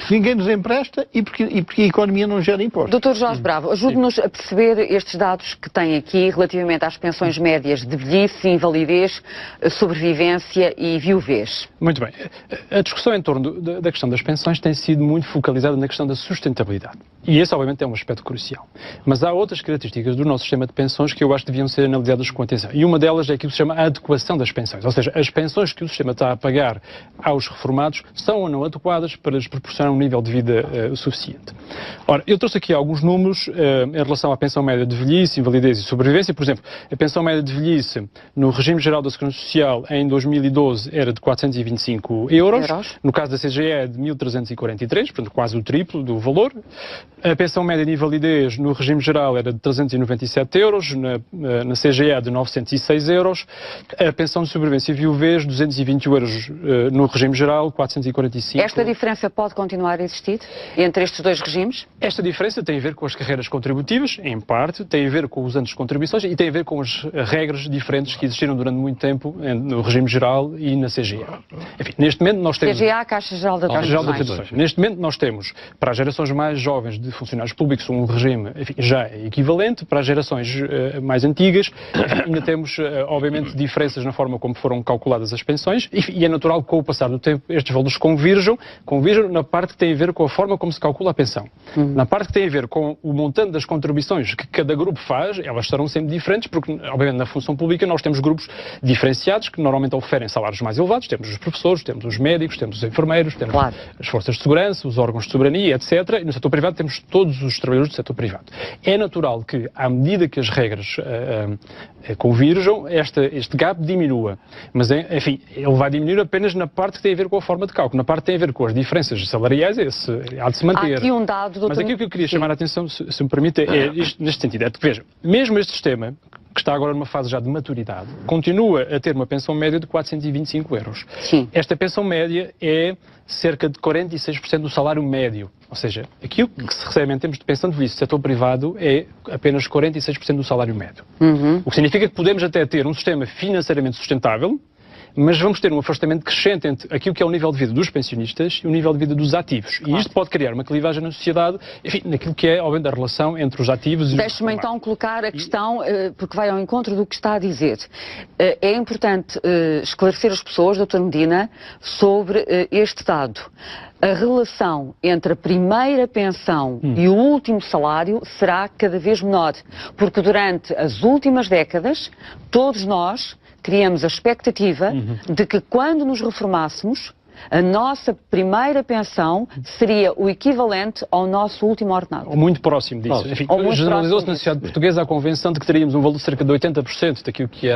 ninguém nos empresta e porque a economia não gera impostos. Dr. Jorge Bravo, ajude-nos a perceber estes dados que tem aqui relativamente às pensões médias de velhice, invalidez, sobrevivência e viuvez. Muito bem. A discussão em torno da questão das pensões tem sido muito focalizada na questão da sustentabilidade. E esse, obviamente, é um aspecto crucial. Mas há outras características do nosso sistema de pensões que eu acho que deviam ser analisadas com atenção. E uma delas é aquilo que se chama a adequação das pensões. Ou seja, as pensões que o sistema está a pagar aos reformados são ou não adequadas para lhes proporcionar um nível de vida suficiente. Ora, eu trouxe aqui alguns números em relação à pensão média de velhice, invalidez e sobrevivência. Por exemplo, a pensão média de velhice no regime geral da Segurança Social em 2012 era de 425 euros. No caso da CGE é de 1.343, portanto quase o triplo do valor. A pensão média de invalidez no regime geral era de 397 euros, na CGE de 906 euros. A pensão de sobrevivência e viuvez, 220 euros no regime geral, 445. Esta diferença pode continuar a existir entre estes dois regimes? Esta diferença tem a ver com as carreiras contributivas, em parte, tem a ver com os anos de contribuições e tem a ver com as regras diferentes que existiram durante muito tempo no regime geral e na CGE. Enfim, neste momento nós temos... CGA, Caixa Geral de Contribuições. Neste momento nós temos, para as gerações mais jovens de funcionários públicos, um regime, enfim, já equivalente. Para as gerações mais antigas, enfim, ainda temos, obviamente, diferenças na forma como foram calculadas as pensões e é natural que, com o passar do tempo, estes valores convirjam na parte que tem a ver com a forma como se calcula a pensão. Na parte que tem a ver com o montante das contribuições que cada grupo faz, elas serão sempre diferentes, porque, obviamente, na função pública nós temos grupos diferenciados que normalmente oferem salários mais elevados. Temos os professores, temos os médicos, temos os enfermeiros, temos as forças de segurança, os órgãos de soberania, etc. E no setor privado temos todos os trabalhadores do setor privado. É natural que, à medida que as regras convirjam, este gap diminua. Mas, enfim, ele vai diminuir apenas na parte que tem a ver com a forma de cálculo. Na parte que tem a ver com as diferenças salariais, esse há de se manter. Há aqui um dado, doutor... Mas aquilo que eu queria chamar a atenção, se me permite, é isto, neste sentido. É que, veja, mesmo este sistema, que está agora numa fase já de maturidade, continua a ter uma pensão média de 425 euros. Sim. Esta pensão média é cerca de 46% do salário médio. Ou seja, aquilo que se recebe em termos de pensão de velhice do setor privado é apenas 46% do salário médio. O que significa que podemos até ter um sistema financeiramente sustentável, mas vamos ter um afastamento crescente entre aquilo que é o nível de vida dos pensionistas e o nível de vida dos ativos. E isto pode criar uma clivagem na sociedade, enfim, naquilo que é, obviamente, a relação entre os ativos e os... Deixe-me então colocar a questão, porque vai ao encontro do que está a dizer. É importante esclarecer as pessoas, Dr. Medina, sobre este dado. A relação entre a primeira pensão e o último salário será cada vez menor, porque durante as últimas décadas, todos nós criamos a expectativa de que quando nos reformássemos, a nossa primeira pensão seria o equivalente ao nosso último ordenado. Ou muito próximo disso. Enfim, generalizou-se na sociedade portuguesa a convenção de que teríamos um valor de cerca de 80% daquilo que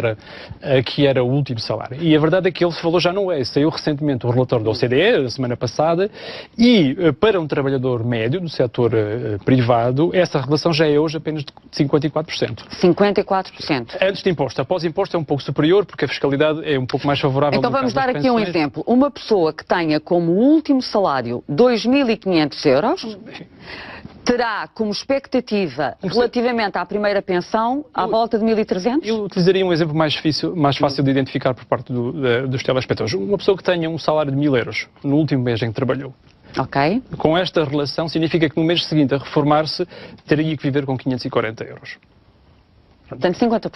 era o último salário. E a verdade é que esse valor já não é. Saiu recentemente o relatório da OCDE, na semana passada, e para um trabalhador médio do setor privado, essa relação já é hoje apenas de 54%. 54%. Antes de imposto. Após imposto é um pouco superior, porque a fiscalidade é um pouco mais favorável. Então vamos dar aqui um exemplo. Uma pessoa que tenha como último salário 2.500 euros terá como expectativa relativamente à primeira pensão à volta de 1.300? Eu utilizaria um exemplo mais fácil de identificar por parte dos telespectadores. Uma pessoa que tenha um salário de 1.000 euros no último mês em que trabalhou. Ok. Com esta relação significa que no mês seguinte a reformar-se teria que viver com 540 euros. Portanto, 50%.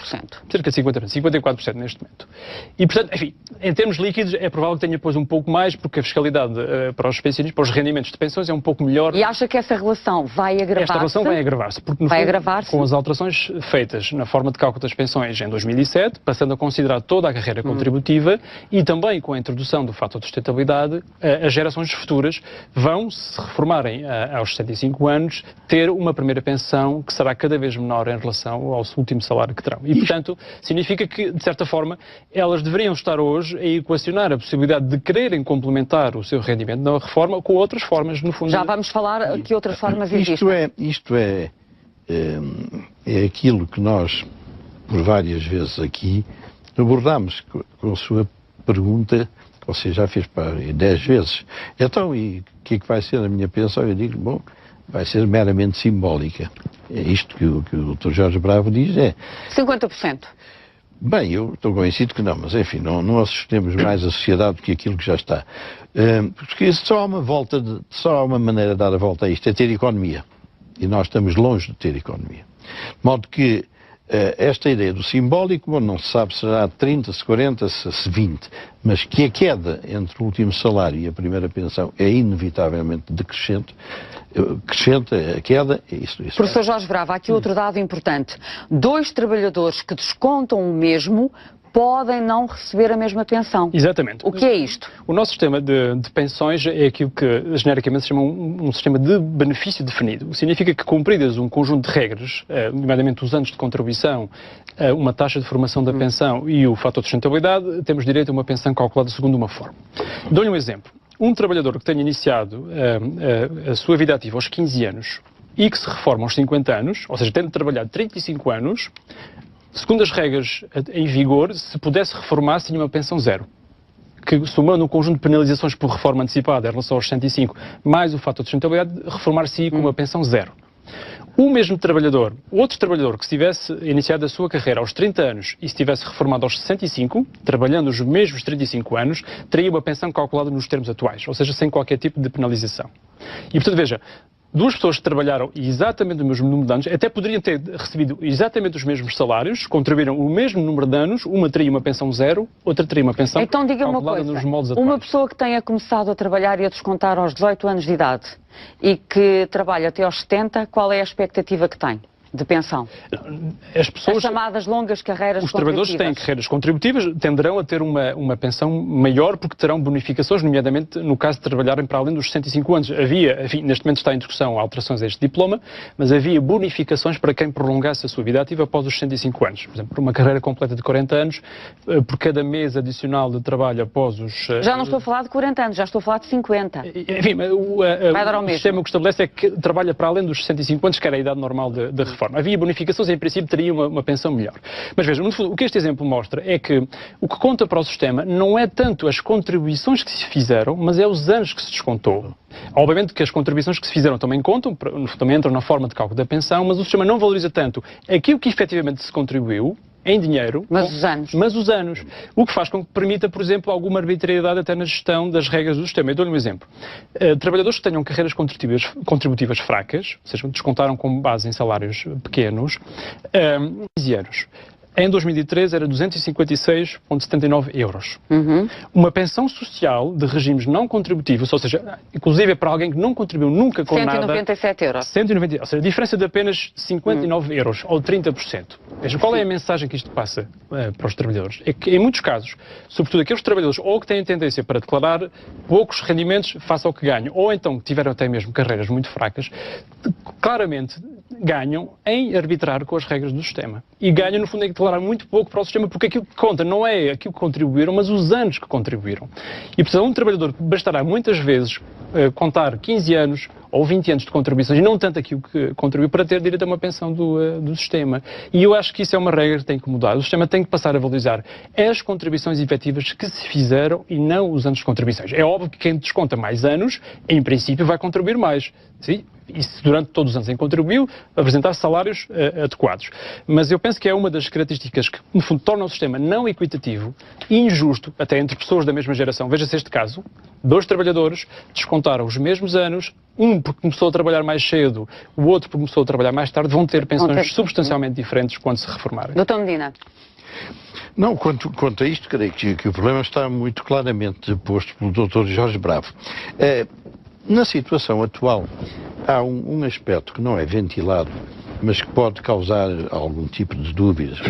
Cerca de 50%, 54% neste momento. E, portanto, enfim, em termos líquidos, é provável que tenha depois um pouco mais, porque a fiscalidade para os pensionistas, para os rendimentos de pensões, é um pouco melhor. E acha que essa relação vai agravar-se? Esta relação vai agravar-se, porque, no fundo, com as alterações feitas na forma de cálculo das pensões em 2007, passando a considerar toda a carreira contributiva e também com a introdução do fator de sustentabilidade, as gerações futuras vão, se reformarem aos 65 anos, ter uma primeira pensão que será cada vez menor em relação ao último salário que terão. E, portanto, significa que, de certa forma, elas deveriam estar hoje a equacionar a possibilidade de quererem complementar o seu rendimento na reforma com outras formas, no fundo. Já vamos falar que outras formas existem. Isto é aquilo que nós, por várias vezes aqui, abordámos com a sua pergunta, que você já fez para 10 vezes. Então, e o que é que vai ser a minha pensão? Eu digo, bom, vai ser meramente simbólica. É isto que o Dr. Jorge Bravo diz, 50%. Bem, eu estou convencido que não, mas enfim, não assustemos mais a sociedade do que aquilo que já está. Porque só há uma maneira de dar a volta a isto, é ter economia. E nós estamos longe de ter economia. De modo que esta ideia do simbólico, bom, não se sabe se será 30, se 40, se 20, mas que a queda entre o último salário e a primeira pensão é inevitavelmente decrescente, crescente a queda. Isso Professor Jorge Brava, há aqui outro dado importante. 2 trabalhadores que descontam o mesmo podem não receber a mesma pensão. Exatamente. O que é isto? O nosso sistema de pensões é aquilo que genericamente se chama um sistema de benefício definido. Significa que, cumpridas um conjunto de regras, nomeadamente os anos de contribuição, uma taxa de formação da pensão e o fator de sustentabilidade, temos direito a uma pensão calculada segundo uma forma. Dou-lhe um exemplo. Um trabalhador que tenha iniciado a sua vida ativa aos 15 anos e que se reforma aos 50 anos, ou seja, tendo trabalhado 35 anos, segundo as regras em vigor, se pudesse reformar-se, tinha uma pensão zero. Que, somando um conjunto de penalizações por reforma antecipada em relação aos 65, mais o fator de sustentabilidade, reformar-se com uma pensão zero. O mesmo trabalhador, outro trabalhador que se tivesse iniciado a sua carreira aos 30 anos e se tivesse reformado aos 65, trabalhando os mesmos 35 anos, teria uma pensão calculada nos termos atuais, ou seja, sem qualquer tipo de penalização. E, portanto, veja, 2 pessoas que trabalharam exatamente o mesmo número de anos, até poderiam ter recebido exatamente os mesmos salários, contribuíram o mesmo número de anos, uma teria uma pensão zero, outra teria uma pensão então, diga uma calculada coisa, nos moldes atuais. Uma pessoa que tenha começado a trabalhar e a descontar aos 18 anos de idade e que trabalha até aos 70, qual é a expectativa que tem de pensão? As chamadas longas carreiras contributivas. Os trabalhadores que têm carreiras contributivas tenderão a ter uma pensão maior porque terão bonificações, nomeadamente no caso de trabalharem para além dos 65 anos. Havia, enfim, neste momento está em discussão alterações a este diploma, mas havia bonificações para quem prolongasse a sua vida ativa após os 65 anos. Por exemplo, por uma carreira completa de 40 anos, por cada mês adicional de trabalho após os... Já não estou a falar de 40 anos, já estou a falar de 50. Enfim, o sistema que estabelece é que trabalha para além dos 65 anos, que era a idade normal de reforma. Havia bonificações, em princípio teria uma pensão melhor. Mas veja, no fundo, o que este exemplo mostra é que o que conta para o sistema não é tanto as contribuições que se fizeram, mas é os anos que se descontou. Obviamente que as contribuições que se fizeram também contam, também entram na forma de cálculo da pensão, mas o sistema não valoriza tanto aquilo que efetivamente se contribuiu, em dinheiro, mas os anos. O que faz com que permita, por exemplo, alguma arbitrariedade até na gestão das regras do sistema. Eu dou-lhe um exemplo. Trabalhadores que tenham carreiras contributivas fracas, ou seja, descontaram com base em salários pequenos, 15 anos. Em 2013 era 256,79 euros. Uma pensão social de regimes não contributivos, ou seja, inclusive para alguém que não contribuiu nunca com 197 euros. 190, ou seja, a diferença de apenas 59 euros, ou 30%. Veja, qual é a mensagem que isto passa para os trabalhadores? É que, em muitos casos, sobretudo aqueles trabalhadores ou que têm tendência para declarar poucos rendimentos face ao que ganham, ou então que tiveram até mesmo carreiras muito fracas, claramente ganham em arbitrar com as regras do sistema. E ganham, no fundo, em declarar muito pouco para o sistema, porque aquilo que conta não é aquilo que contribuíram, mas os anos que contribuíram. E, portanto, um trabalhador que bastará muitas vezes contar 15 anos ou 20 anos de contribuições, e não tanto aquilo que contribuiu, para ter direito a uma pensão do sistema. E eu acho que isso é uma regra que tem que mudar. O sistema tem que passar a valorizar as contribuições efetivas que se fizeram e não os anos de contribuições. É óbvio que quem desconta mais anos, em princípio, vai contribuir mais. Sim? E se durante todos os anos em contribuiu, apresentar salários adequados. Mas eu penso que é uma das características que, no fundo, torna o sistema não equitativo e injusto, até entre pessoas da mesma geração. Veja-se este caso. 2 trabalhadores descontaram os mesmos anos, um porque começou a trabalhar mais cedo, o outro porque começou a trabalhar mais tarde, vão ter pensões substancialmente diferentes quando se reformarem. Doutor Medina. Não, quanto a isto, creio que o problema está muito claramente posto pelo Dr. Jorge Bravo. Na situação atual, há um aspecto que não é ventilado, mas que pode causar algum tipo de dúvidas,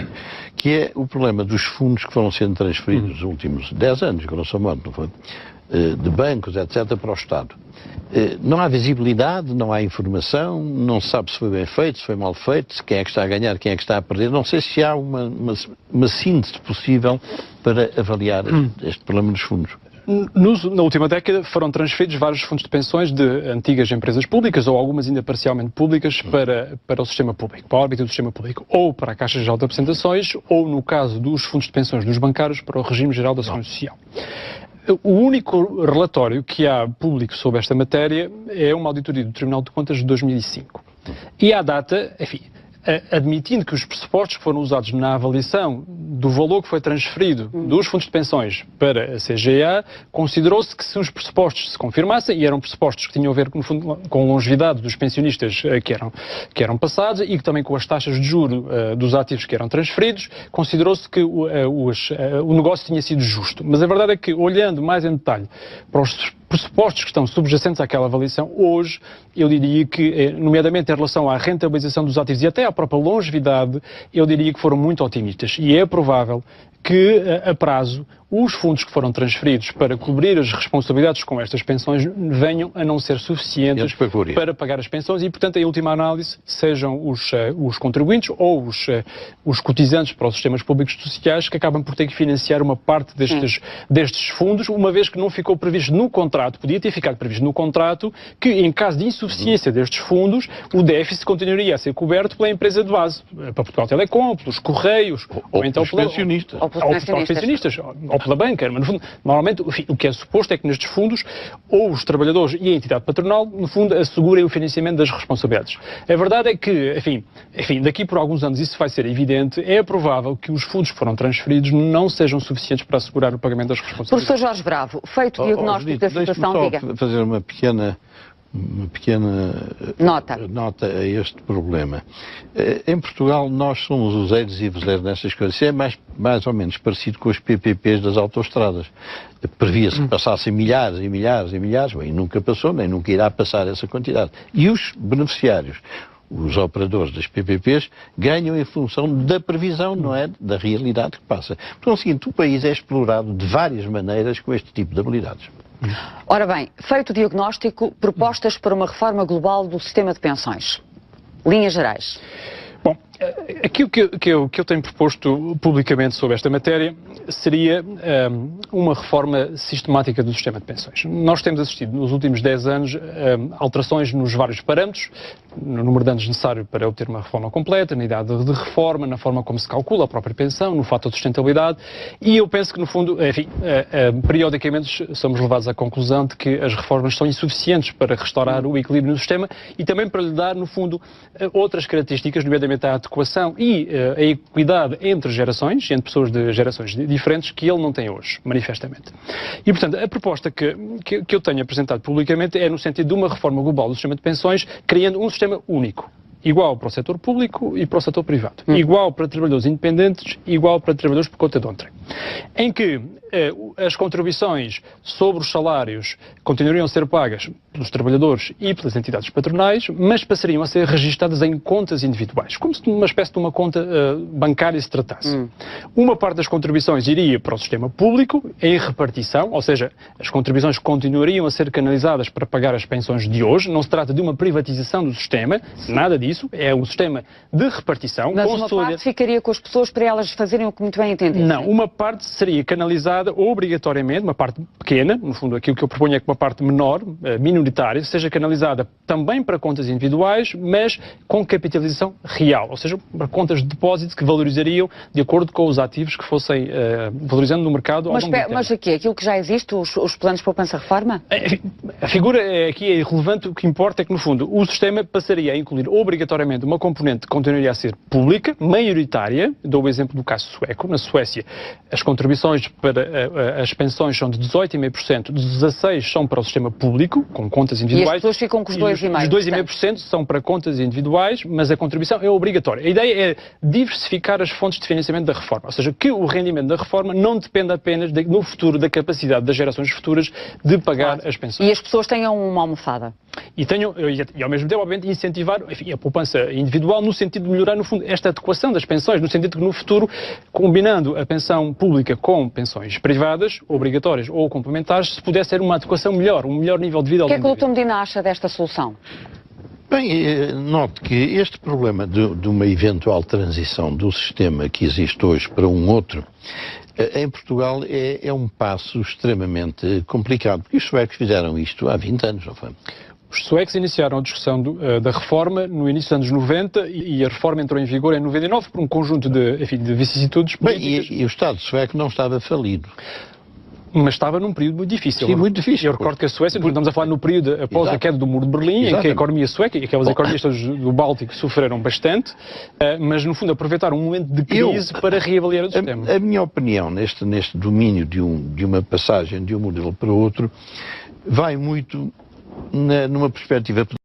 que é o problema dos fundos que foram sendo transferidos nos últimos 10 anos, grosso modo, não foi? De bancos, etc., para o Estado. Não há visibilidade, não há informação, não se sabe se foi bem feito, se foi mal feito, quem é que está a ganhar, quem é que está a perder. Não sei se há uma síntese possível para avaliar este problema dos fundos. Na última década foram transferidos vários fundos de pensões de antigas empresas públicas, ou algumas ainda parcialmente públicas, para o sistema público, para a órbita do sistema público, ou para a Caixa Geral de Apresentações, ou, no caso dos fundos de pensões dos bancários, para o Regime Geral da Segurança Social. O único relatório que há público sobre esta matéria é uma auditoria do Tribunal de Contas de 2005. E à data, enfim, admitindo que os pressupostos que foram usados na avaliação do valor que foi transferido dos fundos de pensões para a CGA, considerou-se que se os pressupostos se confirmassem, e eram pressupostos que tinham a ver, no fundo, com a longevidade dos pensionistas que eram passados e que também com as taxas de juro dos ativos que eram transferidos, considerou-se que o negócio tinha sido justo. Mas a verdade é que, olhando mais em detalhe para os pressupostos que estão subjacentes àquela avaliação, hoje, eu diria que, nomeadamente em relação à rentabilização dos ativos e até à própria longevidade, eu diria que foram muito otimistas. E é provável que, a prazo, os fundos que foram transferidos para cobrir as responsabilidades com estas pensões venham a não ser suficientes para pagar as pensões e, portanto, em última análise, sejam os contribuintes ou os cotizantes para os sistemas públicos sociais que acabam por ter que financiar uma parte destes fundos, uma vez que não ficou previsto no contrato, podia ter ficado previsto no contrato, que em caso de insuficiência destes fundos, o déficit continuaria a ser coberto pela empresa de base, para Portugal Telecom, pelos Correios, ou então pelos pensionistas. Ou pelos pensionistas, ou pela banca. Mas, no fundo, normalmente, o que é suposto é que nestes fundos, ou os trabalhadores e a entidade patronal, no fundo, assegurem o financiamento das responsabilidades. A verdade é que, enfim, daqui por alguns anos isso vai ser evidente, é provável que os fundos que foram transferidos não sejam suficientes para assegurar o pagamento das responsabilidades. Professor Jorge Bravo, feito o diagnóstico da situação, diga. Fazer uma pequena nota a este problema. Em Portugal nós somos os eiros e vezeres nestas coisas. Isso é mais ou menos parecido com os PPPs das autoestradas. Previa-se que passassem milhares e milhares e milhares, bem, nunca passou, nem nunca irá passar essa quantidade. E os beneficiários, os operadores das PPPs, ganham em função da previsão, não é? Da realidade que passa. Então é o seguinte, o país é explorado de várias maneiras com este tipo de habilidades. Ora bem, feito o diagnóstico, propostas para uma reforma global do sistema de pensões. Linhas gerais. Bom, aquilo que eu tenho proposto publicamente sobre esta matéria seria uma reforma sistemática do sistema de pensões. Nós temos assistido nos últimos 10 anos alterações nos vários parâmetros, no número de anos necessário para obter uma reforma completa, na idade de reforma, na forma como se calcula a própria pensão, no fator de sustentabilidade, e eu penso que, no fundo, enfim, periodicamente somos levados à conclusão de que as reformas são insuficientes para restaurar o equilíbrio no sistema e também para lhe dar, no fundo, outras características, nomeadamente a adequação e a equidade entre gerações, entre pessoas de gerações diferentes, que ele não tem hoje, manifestamente. E, portanto, a proposta que eu tenho apresentado publicamente é no sentido de uma reforma global do sistema de pensões, criando um sistema único. Igual para o setor público e para o setor privado. Igual para trabalhadores independentes, igual para trabalhadores por conta de outrem. Em que as contribuições sobre os salários continuariam a ser pagas pelos trabalhadores e pelas entidades patronais, mas passariam a ser registadas em contas individuais, como se de uma espécie de uma conta bancária se tratasse. Uma parte das contribuições iria para o sistema público, em repartição, ou seja, as contribuições continuariam a ser canalizadas para pagar as pensões de hoje. Não se trata de uma privatização do sistema, nada disso, é um sistema de repartição. Mas uma parte ficaria com as pessoas para elas fazerem o que muito bem entendem? Não, uma parte seria canalizada obrigatoriamente, uma parte pequena, no fundo aquilo que eu proponho é que uma parte menor, minoritária, seja canalizada também para contas individuais, mas com capitalização real, ou seja, para contas de depósito que valorizariam de acordo com os ativos que fossem valorizando no mercado ao longo do tempo. Mas aqui, aquilo que já existe, os planos de poupança-reforma? A figura aqui é irrelevante, o que importa é que, no fundo, o sistema passaria a incluir obrigatoriamente uma componente que continuaria a ser pública, maioritária. Dou o exemplo do caso sueco. Na Suécia, as contribuições para as pensões são de 18,5%, 16% são para o sistema público, com contas individuais. E as pessoas ficam com os 2,5%. Os 2,5% são para contas individuais, mas a contribuição é obrigatória. A ideia é diversificar as fontes de financiamento da reforma, ou seja, que o rendimento da reforma não dependa apenas, no futuro, da capacidade das gerações futuras de pagar as pensões. E as pessoas tenham uma almofada. E ao mesmo tempo, obviamente, incentivar, enfim, a poupança individual no sentido de melhorar, no fundo, esta adequação das pensões, no sentido que no futuro, combinando a pensão pública com pensões privadas, obrigatórias ou complementares, se pudesse ter uma adequação melhor, um melhor nível de vida ao longo do dia. O que é que o Dr. Medina acha desta solução? Bem, note que este problema de uma eventual transição do sistema que existe hoje para um outro, em Portugal é um passo extremamente complicado, porque os suecos fizeram isto há 20 anos, não foi? Os suecos iniciaram a discussão da reforma no início dos anos 90 e a reforma entrou em vigor em 99 por um conjunto de vicissitudes políticas. Bem, e o Estado sueco não estava falido. Mas estava num período muito difícil. Sim, muito difícil. Eu recordo que a Suécia, estamos a falar no período após a queda do Muro de Berlim, em que a economia sueca e aquelas economias todas do Báltico sofreram bastante, mas no fundo aproveitaram um momento de crise para reavaliar o sistema. A minha opinião neste domínio de uma passagem de um modelo para outro vai muito numa perspectiva